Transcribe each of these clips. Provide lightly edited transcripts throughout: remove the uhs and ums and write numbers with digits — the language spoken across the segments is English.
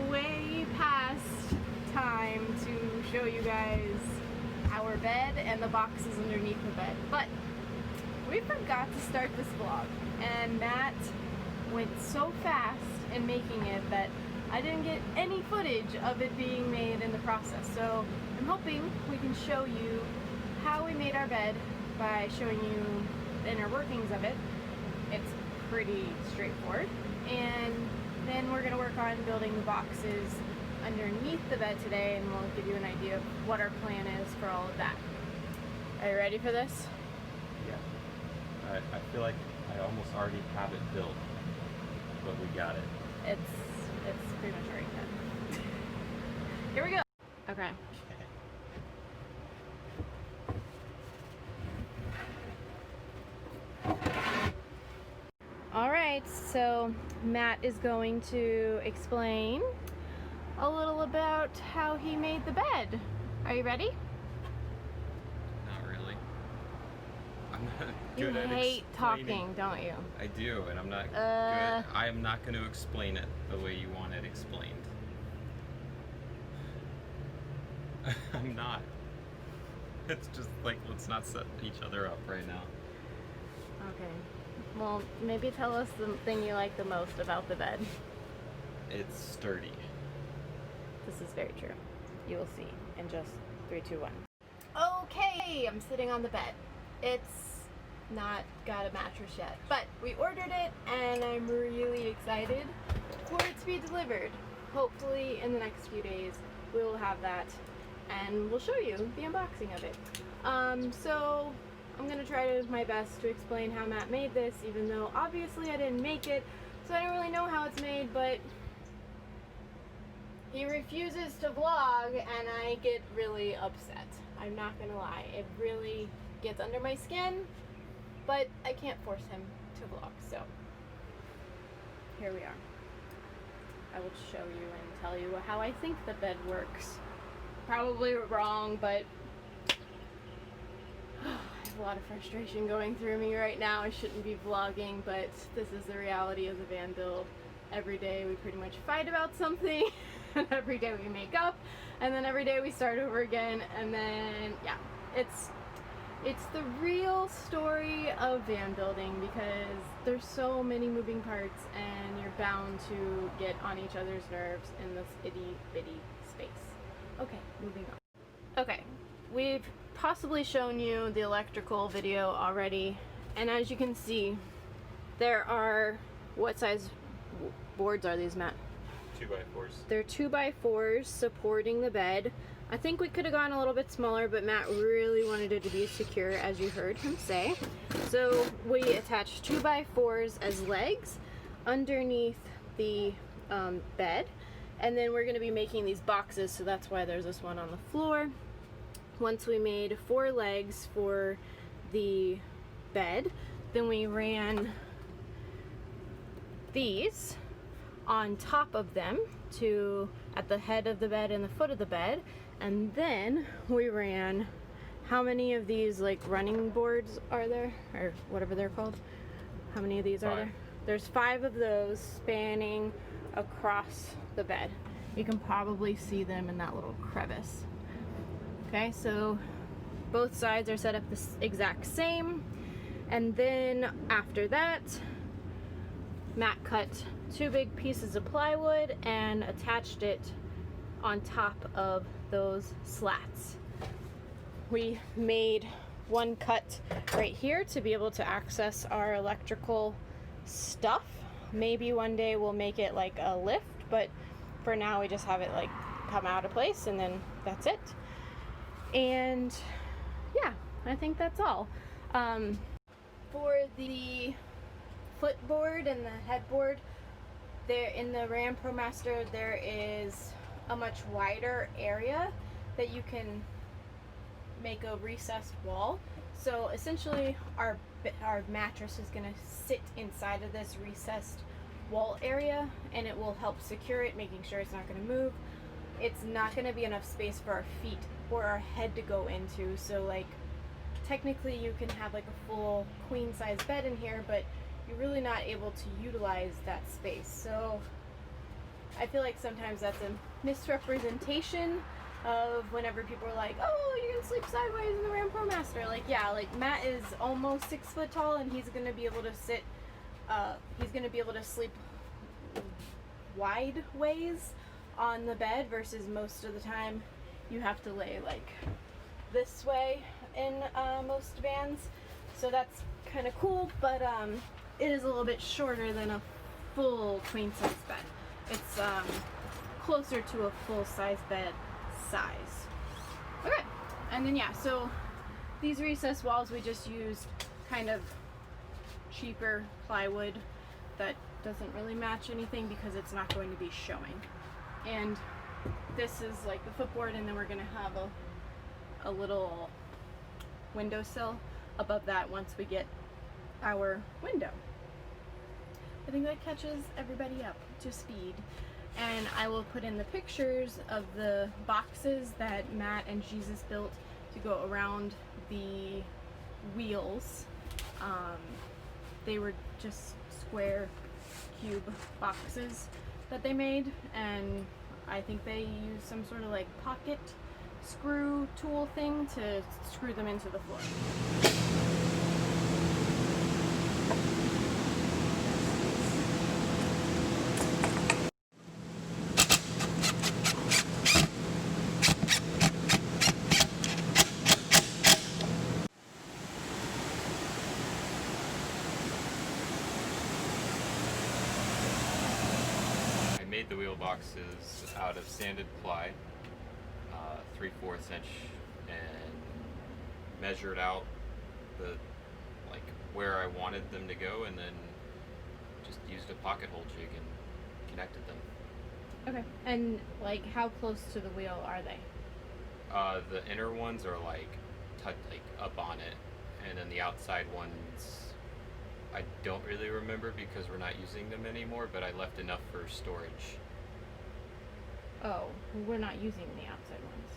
way past time to show you guys our bed and the boxes underneath the bed, but we forgot to start this vlog, and Matt went so fast in making it that I didn't get any footage of it being made in the process. So I'm hoping we can show you how we made our bed by showing you the inner workings of it. It's pretty straightforward, and then we're going to work on building the boxes underneath the bed today, and we'll give you an idea of what our plan is for all of that. Are you ready for this? Yeah. I feel like I almost already have it built, but we got it. It's pretty much already done. Here we go. Okay. Alright, so Matt is going to explain a little about how he made the bed. Are you ready? Not really. I'm not good at You hate talking, don't you? I do, and I'm not good. I am not going to explain it the way you want it explained. I'm not. It's just like, let's not set each other up right now. Okay. Well, maybe tell us the thing you like the most about the bed. It's sturdy. This is very true. You will see in just 3, 2, 1. Okay, I'm sitting on the bed. It's not got a mattress yet, but we ordered it and I'm really excited for it to be delivered. Hopefully in the next few days we will have that and we'll show you the unboxing of it. So I'm gonna try my best to explain how Matt made this, even though obviously I didn't make it, so I don't really know how it's made, but he refuses to vlog and I get really upset. I'm not gonna lie, it really gets under my skin, but I can't force him to vlog, so here we are. I will show you and tell you how I think the bed works. Probably wrong, but I have a lot of frustration going through me right now. I shouldn't be vlogging, but this is the reality of the van build. Every day we pretty much fight about something, and every day we make up, and then every day we start over again, and then, yeah, it's the real story of van building because there's so many moving parts and you're bound to get on each other's nerves in this itty bitty space. Okay, moving on. Okay, we've possibly shown you the electrical video already, and as you can see, there are, what size boards are these, Matt? 2x4s. They're 2x4s supporting the bed. I think we could have gone a little bit smaller, but Matt really wanted it to be secure, as you heard him say. So we attached 2x4s as legs underneath the bed, and then we're going to be making these boxes, so that's why there's this one on the floor. Once we made 4 legs for the bed, then we ran these on top of them to at the head of the bed and the foot of the bed, and then we ran, how many of these like running boards are there, or whatever they're called? How many of these are there? There's 5 of those spanning across the bed. You can probably see them in that little crevice. Okay, so both sides are set up the exact same, and then after that Matt cut 2 big pieces of plywood and attached it on top of those slats. We made one cut right here to be able to access our electrical stuff. Maybe one day we'll make it like a lift, but for now we just have it like come out of place and then that's it. And yeah, I think that's all. For the footboard and the headboard, there in the Ram ProMaster there is a much wider area that you can make a recessed wall. So essentially our mattress is going to sit inside of this recessed wall area, and it will help secure it, making sure it's not going to move. It's not going to be enough space for our feet or our head to go into, so like technically you can have like a full queen size bed in here, but you're really not able to utilize that space. So I feel like sometimes that's a misrepresentation of whenever people are like, oh, you can sleep sideways in the Ram Pro Master. Like, yeah, like Matt is almost 6 foot tall, and he's gonna be able to sit, he's gonna be able to sleep wide ways on the bed, versus most of the time you have to lay like this way in most vans. So that's kind of cool, but it is a little bit shorter than a full queen size bed. It's closer to a full size bed size. Okay, and then yeah, so these recessed walls, we just used kind of cheaper plywood that doesn't really match anything because it's not going to be showing. And this is like the footboard, and then we're gonna have a little windowsill above that once we get our window. I think that catches everybody up to speed. And I will put in the pictures of the boxes that Matt and Jesus built to go around the wheels. They were just square cube boxes that they made, and I think they used some sort of like pocket screw tool thing to screw them into the floor. I made the wheel boxes out of sanded ply, 3/4 inch, and measured out the like where I wanted them to go, and then just used a pocket hole jig and connected them. Okay. And like, how close to the wheel are they? The inner ones are like up on it, and then the outside ones I don't really remember because we're not using them anymore, but I left enough for storage. Oh, we're not using the outside ones.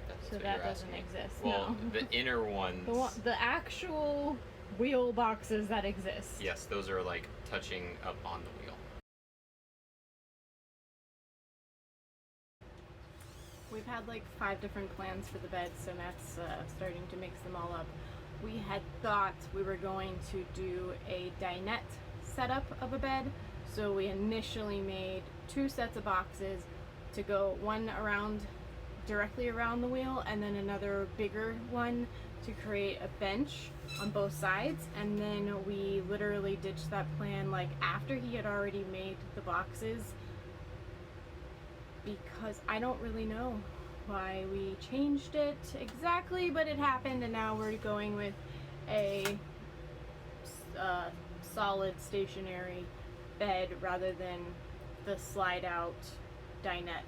That's So what that you're doesn't asking. exist. Well, No. the inner ones. The actual wheel boxes that exist. Yes, those are like touching up on the wheel. We've had like 5 different plans for the bed, so Matt's starting to mix them all up. We had thought we were going to do a dinette setup of a bed, so we initially made 2 sets of boxes to go, one around directly around the wheel, and then another bigger one to create a bench on both sides. And then we literally ditched that plan like after he had already made the boxes, because I don't really know why we changed it exactly, but it happened, and now we're going with a solid stationary bed rather than the slide out dinette.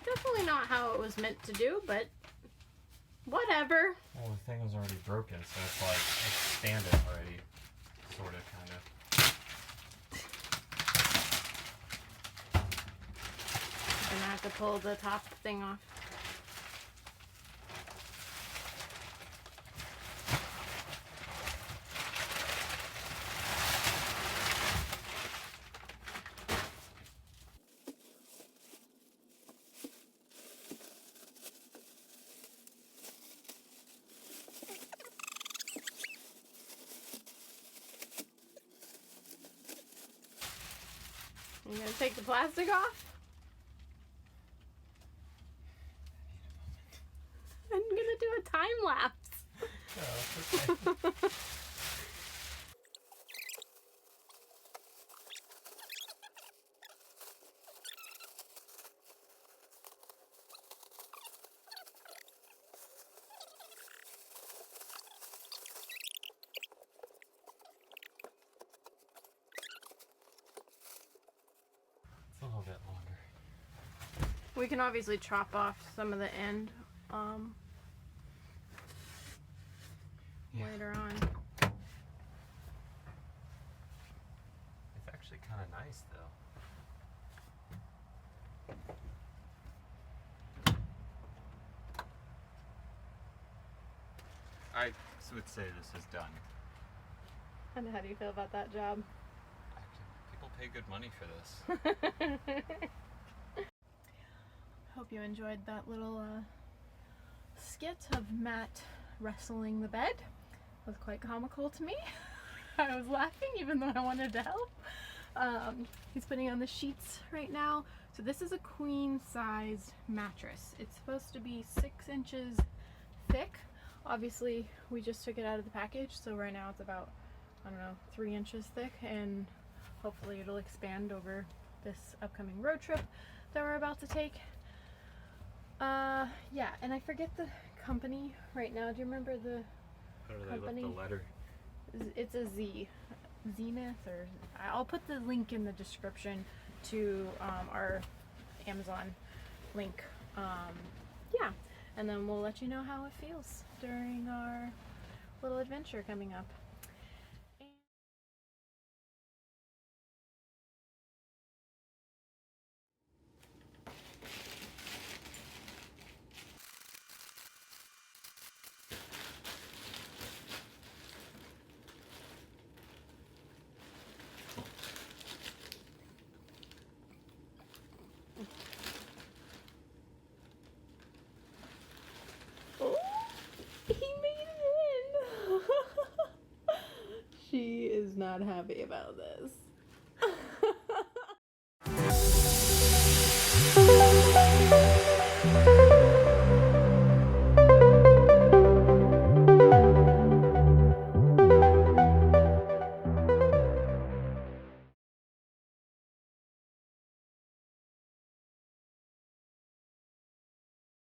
Definitely not how it was meant to do, but whatever. Well, the thing was already broken, so it's like expanded already, sort of, kind of. I'm gonna have to pull the top thing off. You gonna take the plastic off? I'm gonna do a time lapse. Oh, okay. A little bit longer. We can obviously chop off some of the end later on. It's actually kind of nice, though. I would say this is done. And how do you feel about that job? People pay good money for this. Hope you enjoyed that little skit of Matt wrestling the bed. It was quite comical to me. I was laughing even though I wanted to help. He's putting on the sheets right now. So this is a queen sized mattress. It's supposed to be 6 inches thick. Obviously we just took it out of the package, so right now it's about, I don't know, 3 inches thick, and hopefully it'll expand over this upcoming road trip that we're about to take. Yeah, and I forget the company right now. Do you remember the company? They left the letter. It's a Z. Zenith, or I'll put the link in the description to our Amazon link. Yeah, and then we'll let you know how it feels during our little adventure coming up. He made it in! She is not happy about this.